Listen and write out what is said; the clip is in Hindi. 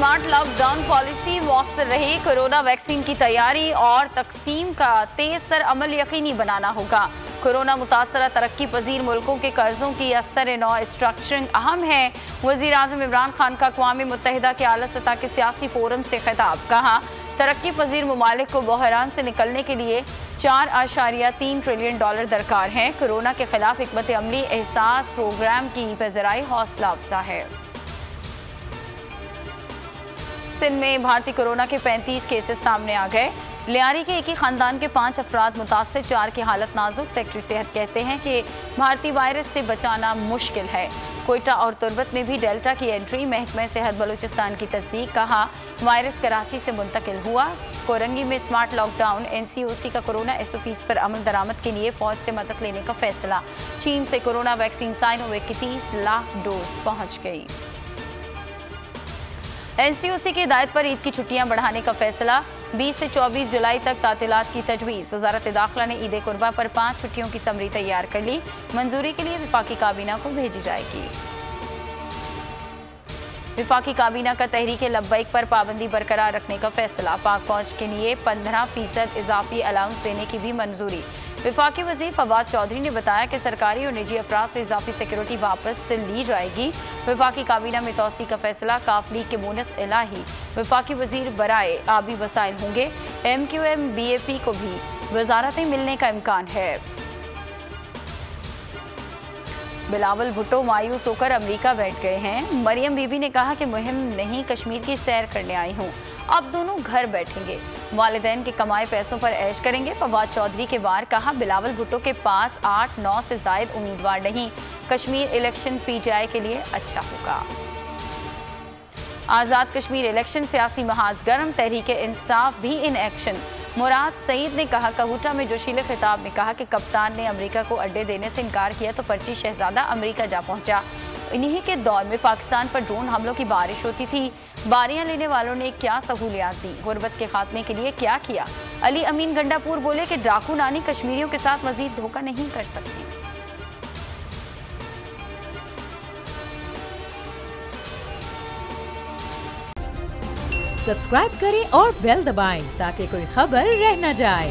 स्मार्ट लॉकडाउन पॉलिसी मौसर रही। कोरोना वैक्सीन की तैयारी और तकसीम का तेज तर अमल यकीनी बनाना होगा। कोरोना मुतासरा तरक्की पजीर मुल्कों के कर्जों की अस्तर नौ स्ट्रक्चरिंग अहम है। वज़ीर आज़म इमरान खान का अक़वाम मुत्तहिदा के आला सतह के सियासी फोरम से खिताब। कहा, तरक्की पजीर ममालिक को बहरान से निकलने के लिए 4.3 ट्रिलियन डॉलर दरकार हैं। कोरोना के खिलाफ हिकमत अमली एहसास प्रोग्राम की पेजराई हौसला अफजा है। सिंध में भारतीय कोरोना के 35 केसेस सामने आ गए। लियारी के एक ही खानदान के 5 अफराद मुतासर, 4 की हालत नाजुक। सेक्रेटरी सेहत कहते हैं कि भारतीय वायरस से बचाना मुश्किल है। कोयटा और तुर्बत में भी डेल्टा की एंट्री। महकमा सेहत बलूचिस्तान की तस्दीक। कहा, वायरस कराची से मुंतकिल हुआ। कोरंगी में स्मार्ट लॉकडाउन। NCOC का कोरोना SOPs पर अमल दरामद के लिए फौज से मदद लेने का फैसला। चीन से कोरोना वैक्सीन साइनोवैक की 30 लाख डोज पहुँच गई। NCOC की हिदायत पर ईद की छुट्टियां बढ़ाने का फैसला। 20 से 24 जुलाई तक तातीलात की तजवीज़। वजारत दाखिला ने ईद कुर्बा पर 5 छुट्टियों की समरी तैयार कर ली। मंजूरी के लिए विफाकी काबीना को भेजी जाएगी। विफाकी काबीना का तहरीक लब्बैक पर पाबंदी बरकरार रखने का फैसला। पाक फौज के लिए 15% इजाफी अलाउंस देने की भी मंजूरी। विफाकी वज़ीर फवाद चौधरी ने बताया कि सरकारी और निजी अफराद से इजाफी सिक्योरिटी वापस से ली जाएगी। विफाकी काबीना में तौसी का फैसला। काफ लीग के बोनस इलाही। विफाकी वज़ीर बराए आबी वसाइल होंगे। MQM BAP को भी वजारतें मिलने का इम्कान है। बिलावल भुट्टो मायूस होकर अमेरिका बैठ गए हैं। मरियम बीबी ने कहा कि मुहिम नहीं, कश्मीर की सैर करने आई हूँ। अब दोनों घर बैठेंगे, वालिदैन के कमाए पैसों पर ऐश करेंगे। फवाद चौधरी के वार। कहा, बिलावल भुट्टो के पास 8-9 से जायद उम्मीदवार नहीं। कश्मीर इलेक्शन PTI के लिए अच्छा होगा। आज़ाद कश्मीर इलेक्शन सियासी महाज गर्म। तहरीक इंसाफ भी इन एक्शन। मुराद सईद ने कहा, कहूटा में जोशीले खिताब में कहा कि कप्तान ने अमेरिका को अड्डे देने से इनकार किया तो पर्ची शहजादा अमेरिका जा पहुंचा। इन्हीं के दौर में पाकिस्तान पर ड्रोन हमलों की बारिश होती थी। बारियां लेने वालों ने क्या सहूलियात दी, गुर्बत के खात्मे के लिए क्या किया। अली अमीन गंडापुर बोले कि डाकू नानी कश्मीरियों के साथ मजीद धोखा नहीं कर सकती। सब्सक्राइब करें और बेल दबाएं ताकि कोई खबर रह न जाए।